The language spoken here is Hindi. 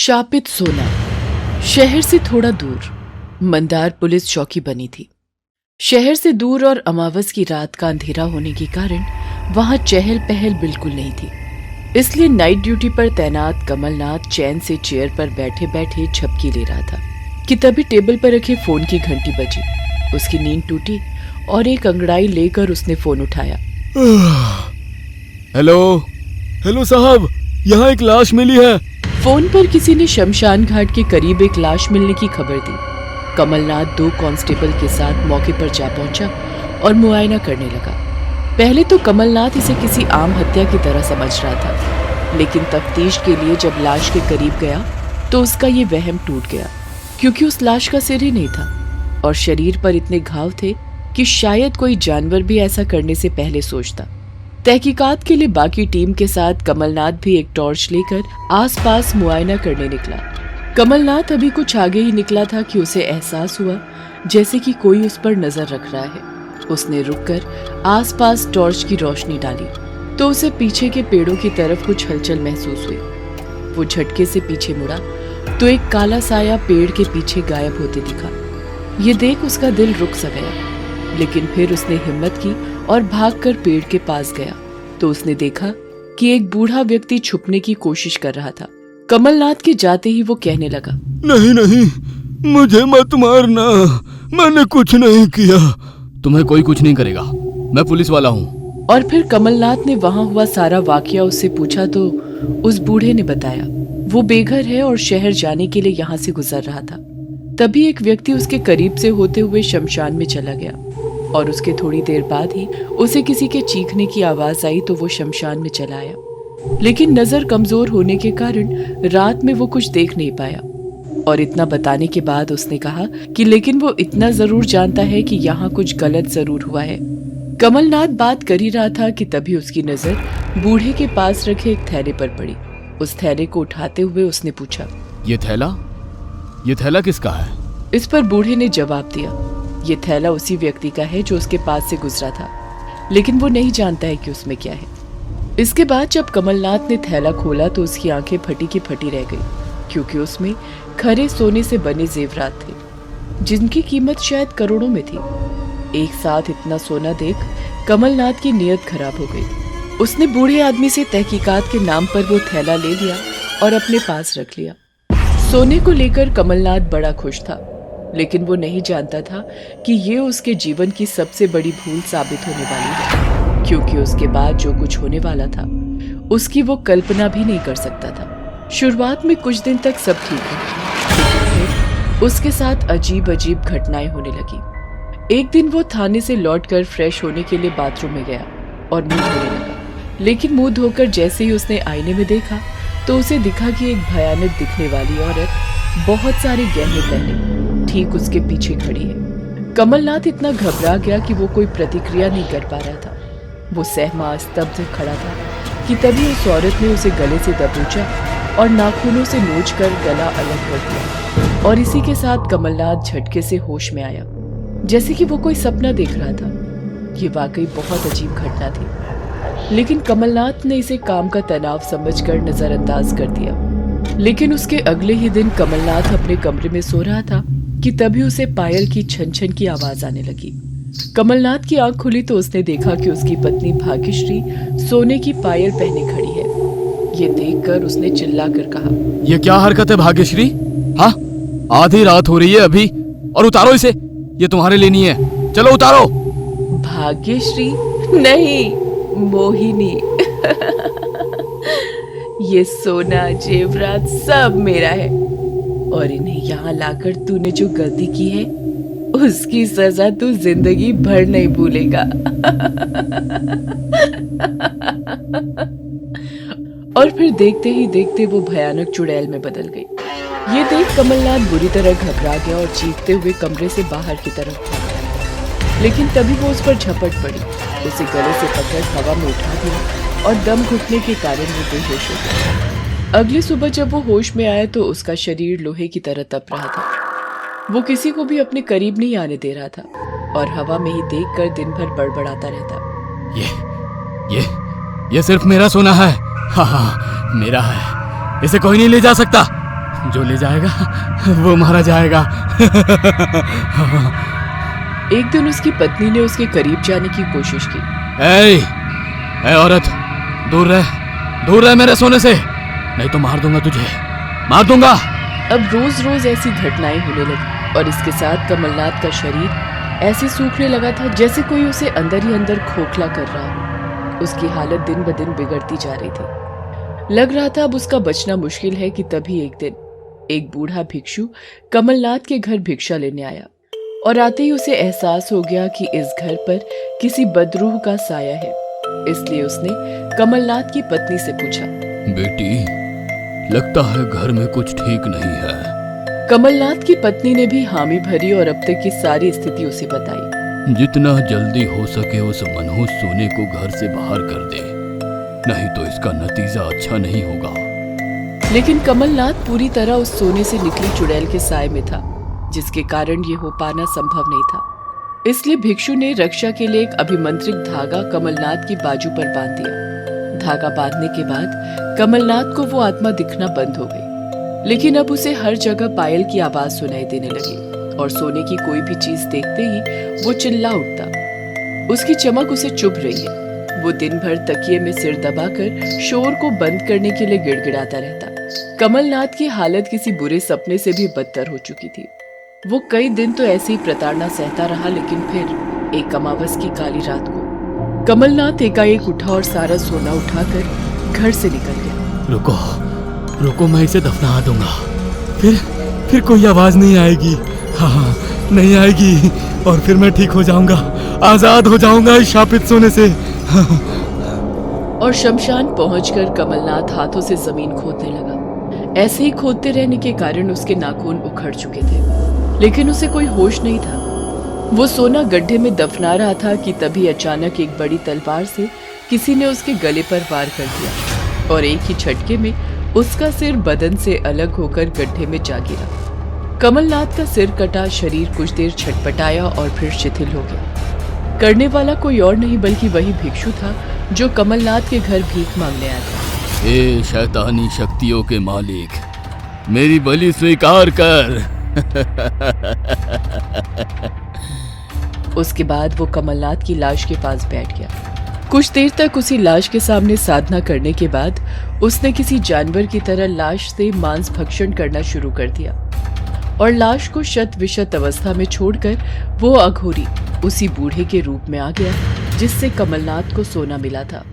शापित सोना। शहर से थोड़ा दूर मंदार पुलिस चौकी बनी थी। शहर से दूर और अमावस की रात का अंधेरा होने के कारण वहां चहल पहल बिल्कुल नहीं थी। इसलिए नाइट ड्यूटी पर तैनात कमलनाथ चैन से चेयर पर बैठे बैठे झपकी ले रहा था कि तभी टेबल पर रखे फोन की घंटी बजी। उसकी नींद टूटी और एक अंगड़ाई लेकर उसने फोन उठाया। हेलो साहब, यहाँ एक लाश मिली है। फोन पर किसी ने शमशान घाट के करीब एक लाश मिलने की खबर दी। कमलनाथ 2 कांस्टेबल के साथ मौके पर जा पहुंचा और मुआयना करने लगा। पहले तो कमलनाथ इसे किसी आम हत्या की तरह समझ रहा था, लेकिन तफ्तीश के लिए जब लाश के करीब गया तो उसका ये वहम टूट गया, क्योंकि उस लाश का सिर ही नहीं था और शरीर पर इतने घाव थे कि शायद कोई जानवर भी ऐसा करने से पहले सोचता। तहकीकात के लिए बाकी टीम के साथ कमलनाथ भी एक टॉर्च लेकर आसपास मुआयना करने निकला। कमलनाथ अभी कुछ आगे ही निकला था कि उसे एहसास हुआ जैसे कि कोई उस पर नजर रख रहा है। उसने रुककर आसपास टॉर्च की रोशनी डाली तो उसे पीछे के पेड़ों की तरफ कुछ हलचल महसूस हुई। वो झटके से पीछे मुड़ा तो एक काला साया पेड़ के पीछे गायब होते दिखा। ये देख उसका दिल रुक सा गया, लेकिन फिर उसने हिम्मत की और भागकर पेड़ के पास गया तो उसने देखा कि एक बूढ़ा व्यक्ति छुपने की कोशिश कर रहा था। कमलनाथ के जाते ही वो कहने लगा, नहीं, मुझे मत मारना, मैंने कुछ नहीं किया। तुम्हें कोई कुछ नहीं करेगा, मैं पुलिस वाला हूँ। और फिर कमलनाथ ने वहाँ हुआ सारा वाकया उससे पूछा तो उस बूढ़े ने बताया वो बेघर है और शहर जाने के लिए यहाँ से गुजर रहा था। तभी एक व्यक्ति उसके करीब से होते हुए शमशान में चला गया और उसके थोड़ी देर बाद ही उसे किसी के चीखने की आवाज आई तो वो शमशान में चला आया, लेकिन नजर कमजोर होने के कारण रात में वो कुछ देख नहीं पाया। और इतना बताने के बाद उसने कहा कि लेकिन वो इतना जरूर जानता है कि यहाँ कुछ गलत जरूर हुआ है। कमलनाथ बात कर ही रहा था कि तभी उसकी नजर बूढ़े के पास रखे एक थैले पर पड़ी। उस थैले को उठाते हुए उसने पूछा, ये थैला किसका है? इस पर बूढ़े ने जवाब दिया, ये थैला उसी व्यक्ति का है जो उसके पास से गुजरा था, लेकिन वो नहीं जानता है कि उसमें क्या है। इसके बाद जब कमलनाथ ने थैला खोला तो उसकी आंखें फटी की फटी रह गई, क्योंकि उसमें खरे सोने से बने जेवरात थे जिनकी कीमत शायद करोड़ों में थी। एक साथ इतना सोना देख कमलनाथ की नीयत खराब हो गई। उसने बूढ़े आदमी से तहकीकात के नाम पर वो थैला ले लिया और अपने पास रख लिया। सोने को लेकर कमलनाथ बड़ा खुश था, लेकिन वो नहीं जानता था कि ये उसके जीवन की सबसे बड़ी भूल साबित होने वाली है, क्योंकि उसके बाद जो कुछ होने वाला था उसकी वो कल्पना भी नहीं कर सकता था। शुरुआत में कुछ दिन तक सब ठीक था, उसके साथ अजीब अजीब घटनाएं होने लगी। एक दिन वो थाने से लौटकर फ्रेश होने के लिए बाथरूम में गया और मुंह धोने लगा, लेकिन मुंह धोकर जैसे ही उसने आईने में देखा तो उसे दिखा कि एक भयानक दिखने वाली औरत बहुत सारे गहने पहने ठीक उसके पीछे खड़ी है। कमलनाथ इतना घबरा गया कि वो कोई प्रतिक्रिया नहीं कर पा रहा था। वो सहमा स्तब्ध खड़ा था कि तभी उस औरत ने उसे गले से दबोचा और नाखूनों से नोचकर गला अलग कर दिया, और इसी के साथ कमलनाथ झटके से होश में आया, जैसे कि वो कोई सपना देख रहा था। ये वाकई बहुत अजीब घटना थी, लेकिन कमलनाथ ने इसे काम का तनाव समझकर नजरअंदाज कर दिया। लेकिन उसके अगले ही दिन कमलनाथ अपने कमरे में सो रहा था कि तभी उसे पायल की छन छन की आवाज आने लगी। कमलनाथ की आंख खुली तो उसने देखा कि उसकी पत्नी भाग्यश्री सोने की पायल पहने खड़ी है। ये देखकर उसने चिल्लाकर कहा, ये क्या हरकत है भाग्यश्री? हाँ, आधी रात हो रही है अभी, और उतारो इसे, ये तुम्हारे लिए नहीं है, चलो उतारो। भाग्यश्री नहीं, मोहिनी। ये सोना जेवरात सब मेरा है, और इन्हें यहाँ लाकर तूने जो गलती की है उसकी सजा तू जिंदगी भर नहीं भूलेगा। और फिर देखते ही देखते वो भयानक चुड़ैल में बदल गई। ये देख कमलनाथ बुरी तरह घबरा गया और चीखते हुए कमरे से बाहर की तरफ भागा, लेकिन तभी वो उस पर झपट पड़ी, उसे गले से पकड़ हवा में उठा दिया और दम घुटने के कारण वो बेहोश हो गया। अगली सुबह जब वो होश में आया तो उसका शरीर लोहे की तरह तप रहा था। वो किसी को भी अपने करीब नहीं आने दे रहा था और हवा में ही देखकर दिन भर बड़बड़ाता रहता। ये सिर्फ मेरा सोना है। हाँ, मेरा है, इसे कोई नहीं ले जा सकता। जो ले जाएगा वो मारा जाएगा। एक दिन उसकी पत्नी ने उसके करीब जाने की कोशिश की। ए औरत, दूर रह मेरे सोने से, नहीं तो मार दूंगा तुझे, मार दूंगा। अब रोज रोज ऐसी घटनाएं होने लगी और इसके साथ कमलनाथ का शरीर ऐसे सूखने लगा था जैसे कोई उसे अंदर ही अंदर खोखला कर रहा हो। उसकी हालत दिन ब दिन बिगड़ती जा रही थी। लग रहा था अब उसका बचना मुश्किल है कि तभी एक दिन एक बूढ़ा भिक्षु कमलनाथ के घर भिक्षा लेने आया और आते ही उसे एहसास हो गया कि इस घर पर किसी बदरूह का साया है। इसलिए उसने कमलनाथ की पत्नी से पूछा, बेटी, लगता है घर में कुछ ठीक नहीं है। कमलनाथ की पत्नी ने भी हामी भरी और अब तक की सारी स्थिति उसे बताई। जितना जल्दी हो सके उस मनहूस सोने को घर से बाहर कर दे, नहीं तो इसका नतीजा अच्छा नहीं होगा। लेकिन कमलनाथ पूरी तरह उस सोने से निकली चुड़ैल के साए में था, जिसके कारण ये हो पाना संभव नहीं था। इसलिए भिक्षु ने रक्षा के लिए एक अभिमंत्रित धागा कमलनाथ की बाजू पर बांध दिया। धागा बांधने के बाद कमलनाथ को वो आत्मा दिखना बंद हो गई, लेकिन अब उसे हर जगह पायल की आवाज सुनाई देने लगी और सोने की कोई भी चीज देखते ही वो चिल्ला उठता। उसकी चमक उसे चुभ रही है। वो दिन भर तकिए में सिर दबाकर शोर को बंद करने के लिए गिड़गिड़ाता रहता। कमलनाथ की हालत किसी बुरे सपने से भी बदतर हो चुकी थी। वो कई दिन तो ऐसे ही प्रताड़ना सहता रहा, लेकिन फिर एक अमावस की काली रात को कमलनाथ एकाएक उठा और सारा सोना उठाकर घर से निकल गया। रुको, मैं इसे दफना दूंगा, फिर कोई आवाज नहीं आएगी। हाँ, नहीं आएगी, और फिर मैं ठीक हो जाऊंगा, आजाद हो जाऊंगा इस शापित सोने से। और शमशान पहुंचकर कमलनाथ हाथों से जमीन खोदने लगा। ऐसे ही खोदते रहने के कारण उसके नाखून उखड़ चुके थे, लेकिन उसे कोई होश नहीं था। वो सोना गड्ढे में दफना रहा था कि तभी अचानक एक बड़ी तलवार से किसी ने उसके गले पर वार कर दिया और एक ही झटके में उसका सिर बदन से अलग होकर गड्ढे में जा गिरा। कमलनाथ का सिर कटा, शरीर कुछ देर छटपटाया और फिर शिथिल हो गया। करने वाला कोई और नहीं बल्कि वही भिक्षु था जो कमलनाथ के घर भीख मांगने आया था। ए शैतानी शक्तियों के मालिक, मेरी बलि स्वीकार कर। उसके बाद वो कमलनाथ की लाश के पास बैठ गया। कुछ देर तक उसी लाश के सामने साधना करने के बाद उसने किसी जानवर की तरह लाश से मांस भक्षण करना शुरू कर दिया और लाश को शत विशत अवस्था में छोड़कर वो अघोरी उसी बूढ़े के रूप में आ गया जिससे कमलनाथ को सोना मिला था।